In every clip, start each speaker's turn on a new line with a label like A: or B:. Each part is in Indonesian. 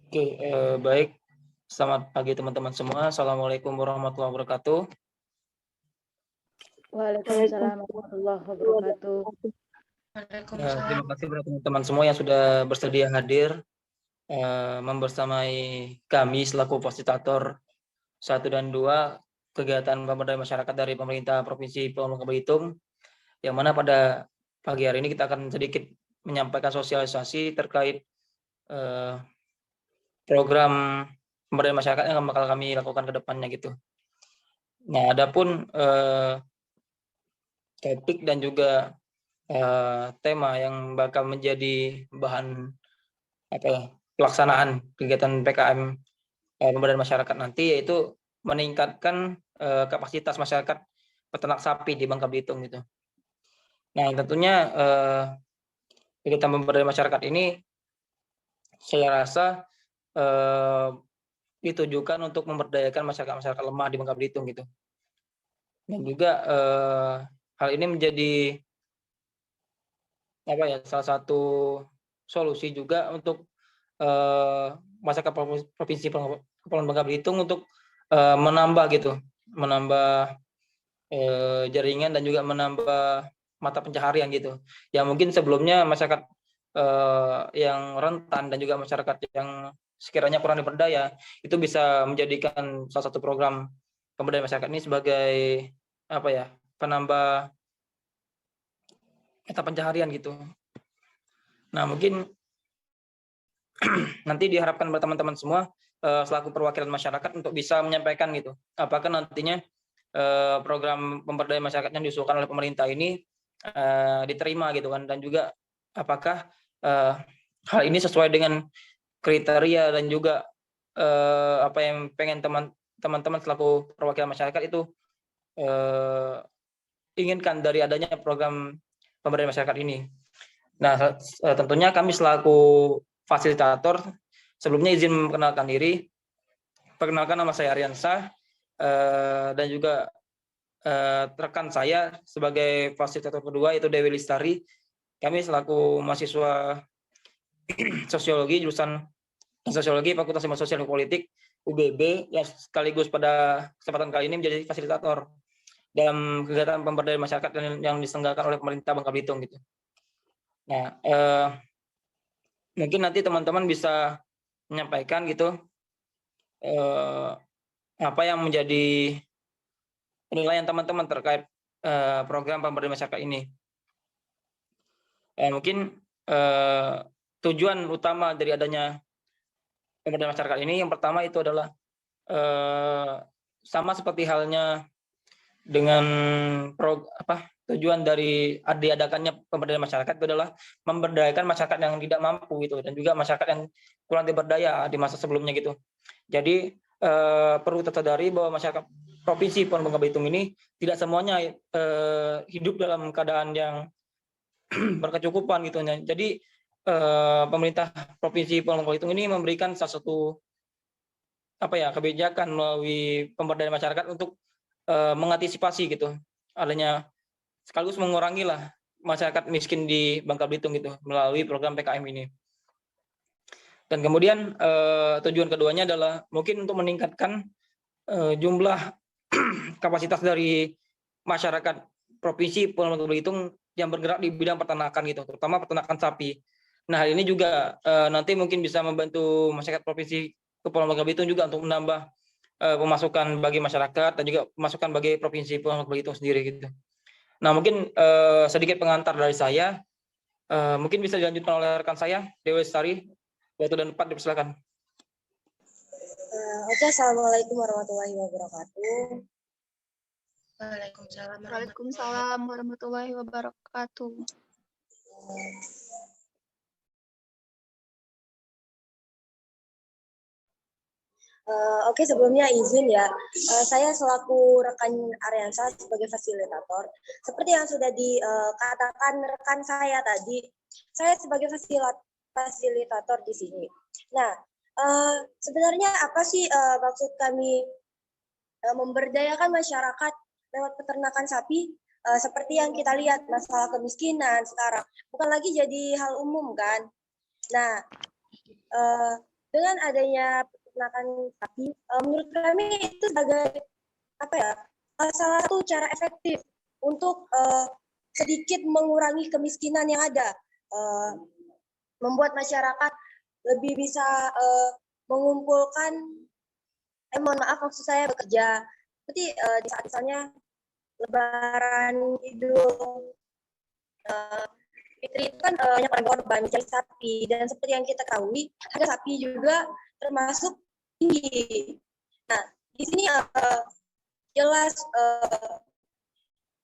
A: Oke, baik. Selamat pagi teman-teman semua. Assalamualaikum warahmatullahi wabarakatuh.
B: Waalaikumsalam warahmatullahi wabarakatuh.
A: Terima kasih kepada teman-teman semua yang sudah bersedia hadir membersamai kami selaku fasilitator 1 dan 2 kegiatan pemberdayaan masyarakat dari pemerintah Provinsi Pulau Bangka Belitung, yang mana pada pagi hari ini kita akan sedikit menyampaikan sosialisasi terkait program pemberdayaan masyarakat yang bakal kami lakukan ke depannya gitu. Nah, adapun topik dan juga tema yang bakal menjadi bahan pelaksanaan kegiatan PKM pemberdayaan masyarakat nanti, yaitu meningkatkan kapasitas masyarakat peternak sapi di Bangka Belitung gitu. Nah, tentunya kegiatan pemberdayaan masyarakat ini saya rasa ditujukan untuk memberdayakan masyarakat lemah di Bangka Belitung gitu. Dan juga hal ini menjadi salah satu solusi juga untuk masyarakat Provinsi Kepulauan Bangka Belitung untuk menambah jaringan dan juga menambah mata pencaharian gitu. Yang mungkin sebelumnya masyarakat yang rentan dan juga masyarakat yang sekiranya kurang diberdaya itu bisa menjadikan salah satu program pemberdayaan masyarakat ini sebagai penambah mata pencaharian gitu. Nah, mungkin nanti diharapkan pada teman-teman semua selaku perwakilan masyarakat untuk bisa menyampaikan gitu, apakah nantinya program pemberdayaan masyarakat yang diusulkan oleh pemerintah ini diterima gitu kan, dan juga apakah hal ini sesuai dengan kriteria dan juga apa yang pengen teman-teman selaku perwakilan masyarakat itu inginkan dari adanya program pemberdayaan masyarakat ini. Nah, tentunya kami selaku fasilitator sebelumnya izin memperkenalkan diri. Perkenalkan, nama saya Aryansa dan juga rekan saya sebagai fasilitator kedua yaitu Dewi Listari. Kami selaku mahasiswa sosiologi jurusan Sosiologi Fakultas Ilmu Sosial dan Politik UBB yang sekaligus pada kesempatan kali ini menjadi fasilitator dalam kegiatan pemberdayaan masyarakat yang diselenggarakan oleh pemerintah Bangka Belitung gitu. Nah, mungkin nanti teman-teman bisa menyampaikan gitu apa yang menjadi penilaian teman-teman terkait program pemberdayaan masyarakat ini. Mungkin tujuan utama dari adanya pemberdayaan masyarakat ini yang pertama itu adalah sama seperti halnya dengan tujuan dari diadakannya pemberdayaan masyarakat itu adalah memberdayakan masyarakat yang tidak mampu gitu, dan juga masyarakat yang kurang diberdaya di masa sebelumnya gitu. Jadi perlu tersadari bahwa masyarakat Provinsi Pulau Bangka Belitung ini tidak semuanya hidup dalam keadaan yang berkecukupan gitu. Jadi pemerintah Provinsi Pulau Bangka Belitung ini memberikan salah satu kebijakan melalui pemberdayaan masyarakat untuk mengantisipasi gitu adanya, sekaligus mengurangi lah masyarakat miskin di Bangka Belitung gitu melalui program PKM ini. Dan kemudian tujuan keduanya adalah mungkin untuk meningkatkan jumlah kapasitas dari masyarakat Provinsi Pulau Bangka Belitung yang bergerak di bidang peternakan gitu, terutama peternakan sapi. Nah, hal ini juga nanti mungkin bisa membantu masyarakat Provinsi Kepulauan Bangka Belitung juga untuk menambah pemasukan bagi masyarakat dan juga pemasukan bagi Provinsi Pulau Bangka Belitung sendiri gitu. Nah, mungkin sedikit pengantar dari saya. Mungkin bisa dilanjutkan oleh rekan saya, Dewi Lestari. Waktu dan tempat dipersilakan.
C: Oke, assalamualaikum warahmatullahi wabarakatuh.
B: Waalaikumsalam warahmatullahi wabarakatuh.
C: Oke, sebelumnya izin ya, saya selaku rekan Aryansa sebagai fasilitator. Seperti yang sudah dikatakan rekan saya tadi, saya sebagai fasilitator di sini. Nah, sebenarnya apa sih maksud kami memberdayakan masyarakat lewat peternakan sapi? Seperti yang kita lihat, masalah kemiskinan sekarang bukan lagi jadi hal umum kan. Nah, dengan adanya peternakan sapi, menurut kami itu sebagai apa ya, salah satu cara efektif untuk sedikit mengurangi kemiskinan yang ada, membuat masyarakat lebih bisa mengumpulkan, mohon maaf maksud saya bekerja, seperti di saat misalnya Lebaran, Idul Fitri itu kan banyak orang korban mencari sapi, dan seperti yang kita ketahui harga sapi juga termasuk tinggi. Nah, di sini jelas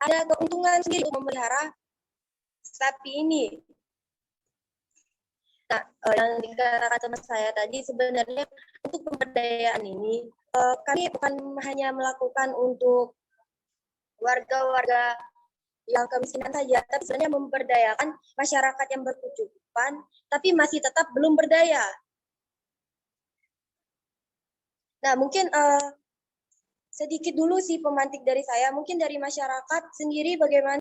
C: ada keuntungan sendiri untuk memelihara sapi ini. Nah, yang dikatakan teman saya tadi, sebenarnya untuk pemberdayaan ini kami bukan hanya melakukan untuk warga-warga yang kemiskinan saja, tapi sebenarnya memberdayakan masyarakat yang berkecukupan, tapi masih tetap belum berdaya. Nah, mungkin sedikit dulu sih pemantik dari saya, mungkin dari masyarakat sendiri bagaimana?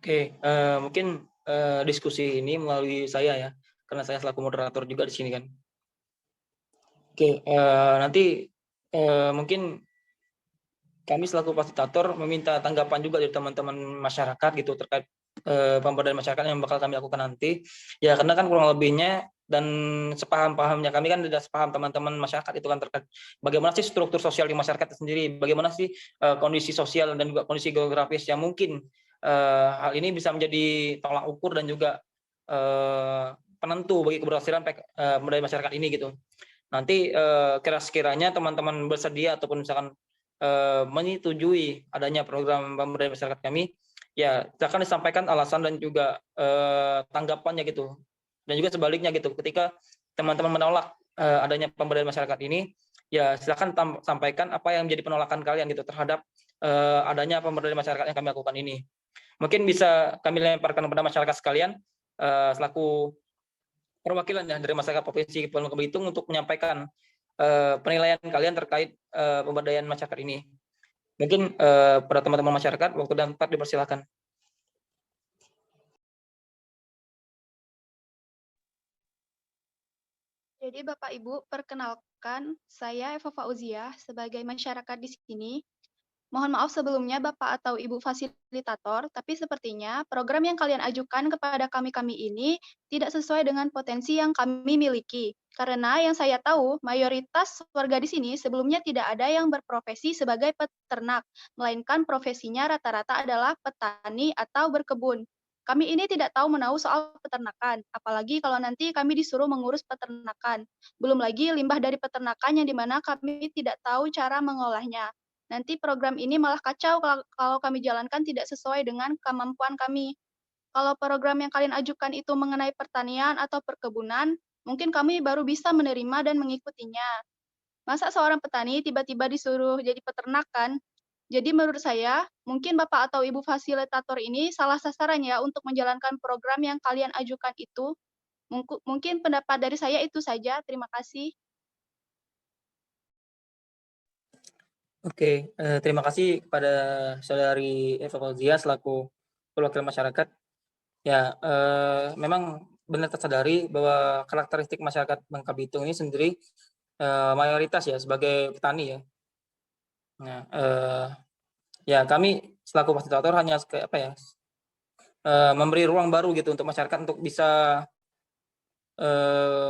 A: Oke, mungkin diskusi ini melalui saya ya, karena saya selaku moderator juga di sini kan. Oke, nanti mungkin kami selaku fasilitator meminta tanggapan juga dari teman-teman masyarakat gitu terkait pemberdayaan masyarakat yang bakal kami lakukan nanti. Ya karena kan kurang lebihnya dan sepaham-pahamnya kami kan tidak sepaham teman-teman masyarakat itu kan terkait bagaimana sih struktur sosial di masyarakat itu sendiri, bagaimana sih kondisi sosial dan juga kondisi geografis yang mungkin hal ini bisa menjadi tolak ukur dan juga penentu bagi keberhasilan pemberdayaan masyarakat ini gitu. Nanti sekiranya teman-teman bersedia ataupun misalkan menyetujui adanya program pemberdayaan masyarakat kami, ya akan disampaikan alasan dan juga tanggapannya gitu. Dan juga sebaliknya gitu, ketika teman-teman menolak adanya pemberdayaan masyarakat ini, ya silakan sampaikan apa yang menjadi penolakan kalian gitu terhadap adanya pemberdayaan masyarakat yang kami lakukan ini. Mungkin bisa kami lemparkan kepada masyarakat sekalian selaku perwakilan ya dari masyarakat Provinsi Kepulauan Belitung untuk menyampaikan penilaian kalian terkait pemberdayaan masyarakat ini. Mungkin pada teman-teman masyarakat, waktu dan tempat dipersilakan.
B: Jadi Bapak Ibu, perkenalkan saya Eva Fauziah sebagai masyarakat di sini. Mohon maaf sebelumnya Bapak atau Ibu fasilitator, tapi sepertinya program yang kalian ajukan kepada kami-kami ini tidak sesuai dengan potensi yang kami miliki. Karena yang saya tahu, mayoritas warga di sini sebelumnya tidak ada yang berprofesi sebagai peternak, melainkan profesinya rata-rata adalah petani atau berkebun. Kami ini tidak tahu menahu soal peternakan, apalagi kalau nanti kami disuruh mengurus peternakan. Belum lagi limbah dari peternakan yang dimana kami tidak tahu cara mengolahnya. Nanti program ini malah kacau kalau kami jalankan tidak sesuai dengan kemampuan kami. Kalau program yang kalian ajukan itu mengenai pertanian atau perkebunan, mungkin kami baru bisa menerima dan mengikutinya. Masa seorang petani tiba-tiba disuruh jadi peternak kan? Jadi menurut saya, mungkin Bapak atau Ibu fasilitator ini salah sasaran ya untuk menjalankan program yang kalian ajukan itu. Mungkin pendapat dari saya itu saja. Terima kasih.
A: Oke, terima kasih kepada saudari Eva Fauzia selaku perwakilan masyarakat. Ya, memang benar tersadari bahwa karakteristik masyarakat Bangka Belitung ini sendiri mayoritas ya sebagai petani ya. Nah, ya kami selaku fasilitator hanya kayak apa ya, memberi ruang baru gitu untuk masyarakat untuk bisa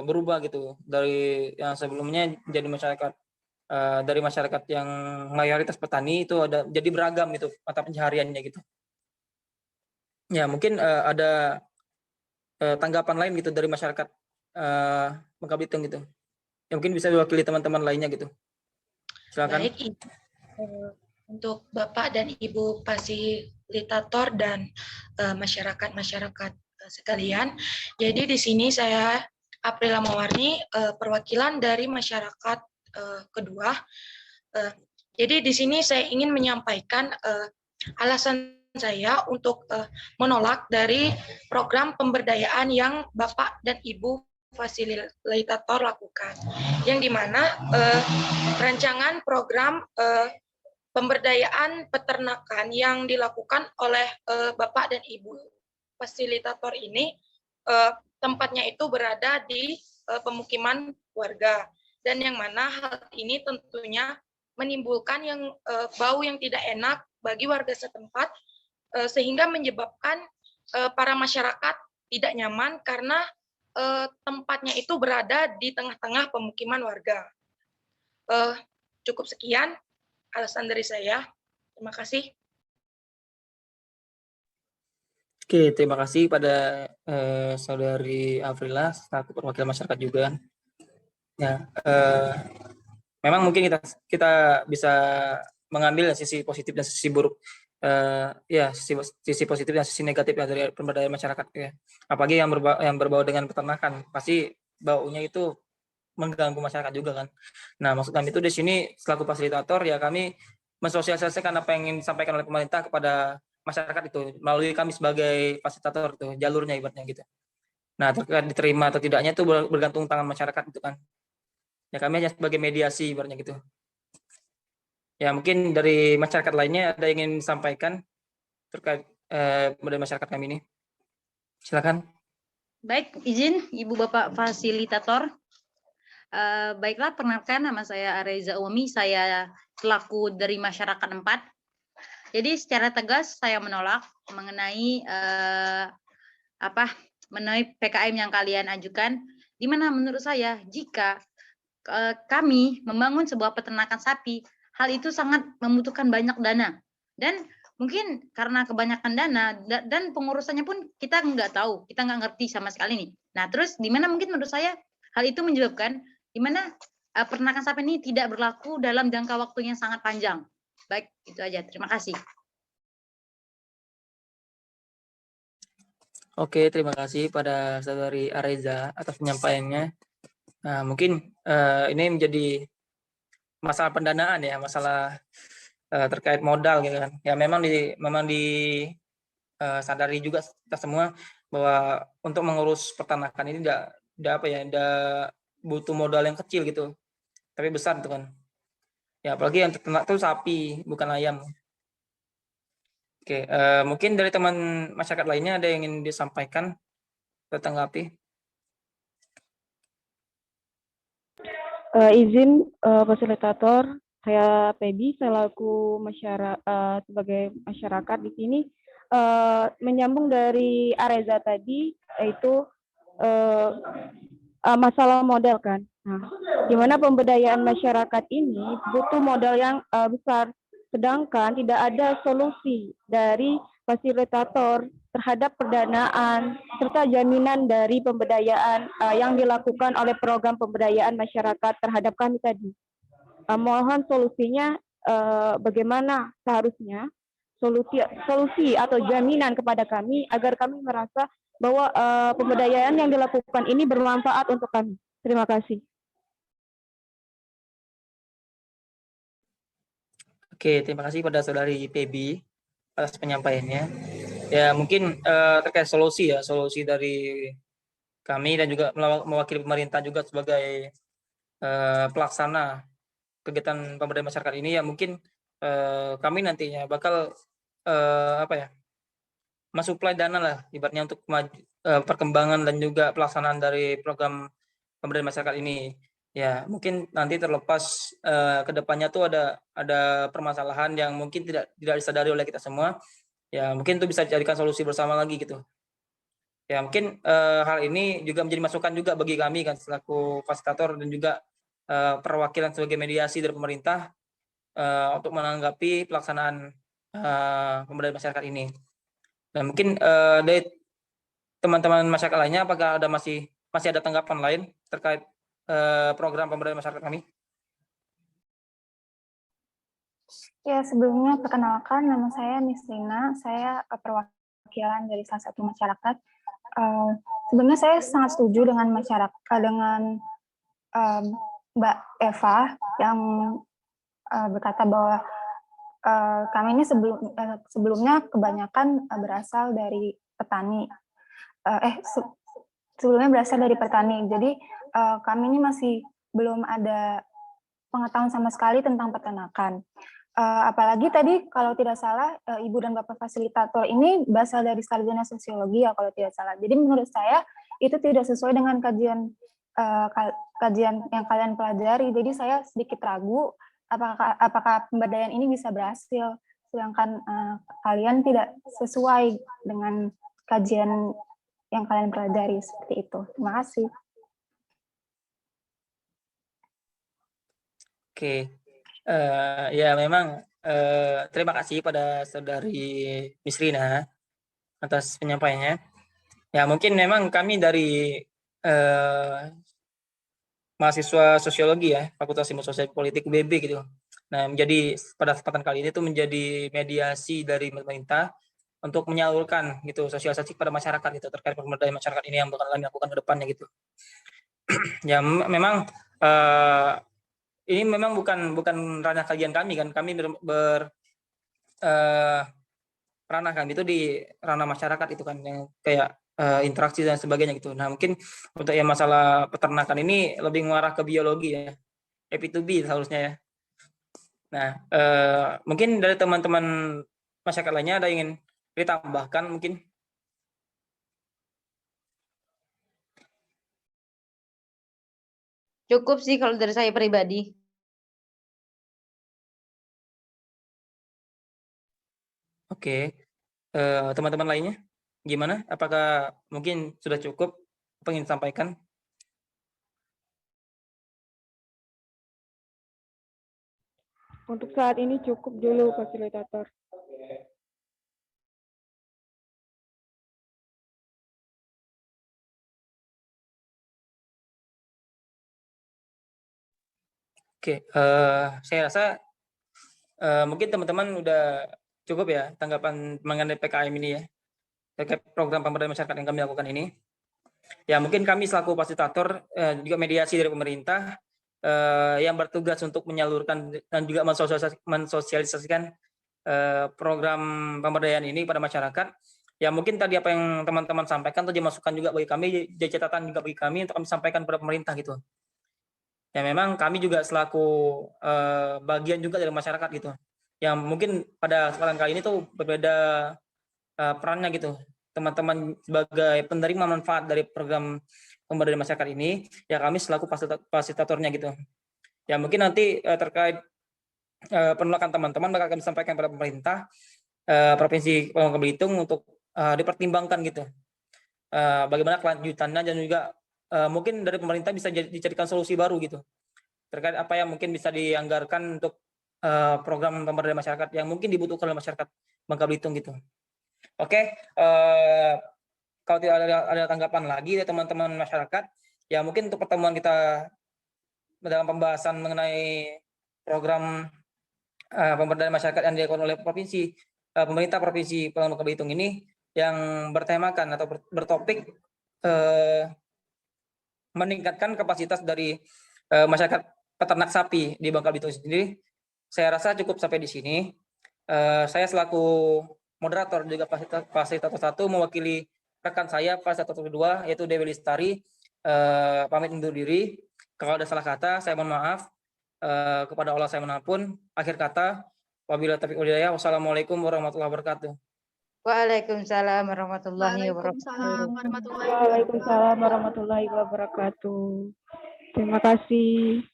A: berubah gitu dari yang sebelumnya jadi masyarakat dari masyarakat yang mayoritas petani itu ada jadi beragam gitu mata pencahariannya gitu. Ya mungkin ada tanggapan lain gitu dari masyarakat Bangka Belitung gitu. Ya mungkin bisa diwakili teman-teman lainnya gitu. Silakan.
D: Baik, untuk Bapak dan Ibu fasilitator dan masyarakat-masyarakat sekalian. Jadi di sini saya Aprila Mawarni, perwakilan dari masyarakat kedua. Jadi di sini saya ingin menyampaikan alasan saya untuk menolak dari program pemberdayaan yang Bapak dan Ibu fasilitator lakukan, yang dimana rancangan program pemberdayaan peternakan yang dilakukan oleh Bapak dan Ibu fasilitator ini tempatnya itu berada di pemukiman warga, dan yang mana hal ini tentunya menimbulkan bau yang tidak enak bagi warga setempat, sehingga menyebabkan para masyarakat tidak nyaman karena tempatnya itu berada di tengah-tengah pemukiman warga. Cukup sekian alasan dari saya. Terima kasih.
A: Oke, terima kasih pada Saudari Afrila selaku perwakilan masyarakat juga. Ya, memang mungkin kita bisa mengambil sisi positif dan sisi buruk, ya sisi positif dan sisi negatif ya dari pemberdayaan masyarakat ya. Apalagi yang berbau dengan peternakan, pasti baunya itu mengganggu masyarakat juga kan. Nah, maksud kami itu di sini selaku fasilitator ya kami mensosialisasikan apa yang ingin disampaikan oleh pemerintah kepada masyarakat itu melalui kami sebagai fasilitator itu jalurnya ibaratnya gitu. Nah, terkait diterima atau tidaknya itu bergantung tangan masyarakat itu kan. Ya kami hanya sebagai mediasi ibaratnya gitu. Ya mungkin dari masyarakat lainnya ada yang ingin disampaikan terkait dari masyarakat kami ini. Silakan.
E: Baik, izin Ibu Bapak Fasilitator. Baiklah, perkenalkan nama saya Areza Umi, saya selaku dari masyarakat 4. Jadi secara tegas saya menolak mengenai PKM yang kalian ajukan, di mana menurut saya jika kami membangun sebuah peternakan sapi, hal itu sangat membutuhkan banyak dana, dan mungkin karena kebanyakan dana dan pengurusannya pun kita nggak tahu, kita nggak ngerti sama sekali nih. Nah, terus di mana mungkin menurut saya hal itu menyebabkan di mana peternakan sapi ini tidak berlaku dalam jangka waktu yang sangat panjang. Baik, itu aja. Terima kasih.
A: Oke, terima kasih pada Saudari Areza atas penyampaiannya. Nah, mungkin ini menjadi masalah pendanaan ya, masalah terkait modal gitu kan. Ya memang sadari juga kita semua bahwa untuk mengurus peternakan ini tidak butuh modal yang kecil gitu, tapi besar gitu kan. Ya apalagi yang ternak itu sapi bukan ayam. Oke, mungkin dari teman masyarakat lainnya ada yang ingin disampaikan atau tanggapi?
F: Izin fasilitator, saya Pedi selaku sebagai masyarakat di sini, menyambung dari Areza tadi, yaitu masalah modal kan. Nah, di mana pemberdayaan masyarakat ini butuh modal yang besar, sedangkan tidak ada solusi dari fasilitator terhadap pendanaan serta jaminan dari pemberdayaan yang dilakukan oleh program pemberdayaan masyarakat terhadap kami tadi. Mohon solusinya bagaimana seharusnya solusi atau jaminan kepada kami agar kami merasa bahwa pemberdayaan yang dilakukan ini bermanfaat untuk kami. Terima kasih.
A: Oke, terima kasih pada Saudari Pebi atas penyampaiannya. Ya mungkin terkait solusi dari kami dan juga mewakili pemerintah juga sebagai pelaksana kegiatan pemberdayaan masyarakat ini ya mungkin kami nantinya bakal mensuplai dana lah ibaratnya untuk perkembangan dan juga pelaksanaan dari program pemberdayaan masyarakat ini. Ya mungkin nanti terlepas kedepannya tuh ada permasalahan yang mungkin tidak disadari oleh kita semua. Ya mungkin itu bisa dijadikan solusi bersama lagi gitu. Ya mungkin hal ini juga menjadi masukan juga bagi kami kan selaku fasilitator dan juga perwakilan sebagai mediasi dari pemerintah untuk menanggapi pelaksanaan pemberdayaan masyarakat ini. Dan mungkin dari teman-teman masyarakat lainnya apakah ada masih ada tanggapan lain terkait program pemberdayaan masyarakat kami?
G: Ya, sebelumnya perkenalkan nama saya Mislina, saya perwakilan dari salah satu masyarakat. Sebenarnya saya sangat setuju dengan Mbak Eva yang berkata bahwa kami ini sebelumnya kebanyakan berasal dari petani. Sebelumnya berasal dari petani. Jadi kami ini masih belum ada pengetahuan sama sekali tentang peternakan. Apalagi tadi kalau tidak salah Ibu dan Bapak fasilitator ini berasal dari sarjana sosiologi ya kalau tidak salah. Jadi menurut saya itu tidak sesuai dengan kajian yang kalian pelajari. Jadi saya sedikit ragu apakah pemberdayaan ini bisa berhasil, sedangkan kalian tidak sesuai dengan kajian yang kalian pelajari seperti itu. Terima kasih.
A: Oke, ya memang terima kasih pada saudari Miss Rina atas penyampaiannya. Ya mungkin memang kami dari mahasiswa sosiologi ya, Fakultas Ilmu Sosial Politik UBB gitu. Nah, menjadi pada kesempatan kali ini tuh menjadi mediasi dari pemerintah untuk menyalurkan gitu sosialisasi pada masyarakat gitu terkait pemberdayaan masyarakat ini yang bakal kami lakukan ke depannya gitu. Ya memang ini memang bukan ranah kajian kami kan, kami ranah kami itu di ranah masyarakat itu kan yang kayak interaksi dan sebagainya gitu. Nah mungkin untuk yang masalah peternakan ini lebih mengarah ke biologi ya, P2B seharusnya ya. Nah mungkin dari teman-teman masyarakat lainnya ada yang ingin ditambahkan mungkin?
E: Cukup sih kalau dari saya pribadi.
A: Oke, teman-teman lainnya gimana? Apakah mungkin sudah cukup apa yang ingin disampaikan?
F: Untuk saat ini cukup dulu, fasilitator.
A: Oke, saya rasa mungkin teman-teman udah cukup ya tanggapan mengenai PKM ini ya, terkait program pemberdayaan masyarakat yang kami lakukan ini. Ya mungkin kami selaku fasilitator juga mediasi dari pemerintah yang bertugas untuk menyalurkan dan juga mensosialisasikan program pemberdayaan ini pada masyarakat. Ya mungkin tadi apa yang teman-teman sampaikan tadi masukan juga bagi kami, jadi catatan juga bagi kami untuk kami sampaikan kepada pemerintah gitu. Ya memang kami juga selaku bagian juga dari masyarakat gitu. Yang mungkin pada kesempatan kali ini tuh berbeda perannya gitu. Teman-teman sebagai penerima manfaat dari program pemberdayaan masyarakat ini, ya kami selaku fasilitatornya gitu. Ya mungkin nanti terkait penolakan teman-teman bakal kami sampaikan pada pemerintah Provinsi Bangka Belitung untuk dipertimbangkan gitu. Bagaimana kelanjutannya dan juga mungkin dari pemerintah bisa dicarikan solusi baru gitu terkait apa yang mungkin bisa dianggarkan untuk program pemberdayaan masyarakat yang mungkin dibutuhkan oleh masyarakat Bangka Belitung gitu. Oke, kalau tidak ada tanggapan lagi dari teman-teman masyarakat, ya mungkin untuk pertemuan kita dalam pembahasan mengenai program pemberdayaan masyarakat yang dilakukan oleh pemerintah Provinsi Bangka Belitung ini yang bertemakan atau bertopik meningkatkan kapasitas dari masyarakat peternak sapi di Bangka Belitung sendiri. Saya rasa cukup sampai di sini. Saya selaku moderator juga fasilitator 1 mewakili rekan saya fasilitator 2 yaitu Dewi Lestari pamit undur diri. Kalau ada salah kata saya mohon maaf. Kepada Allah saya menampun. Akhir kata, wabillahi taufiq wal hidayah. Wassalamualaikum warahmatullahi wabarakatuh.
E: Waalaikumsalam warahmatullahi wabarakatuh.
F: Waalaikumsalam warahmatullahi wabarakatuh. Terima kasih.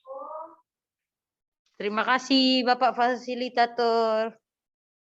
E: Terima kasih Bapak Fasilitator.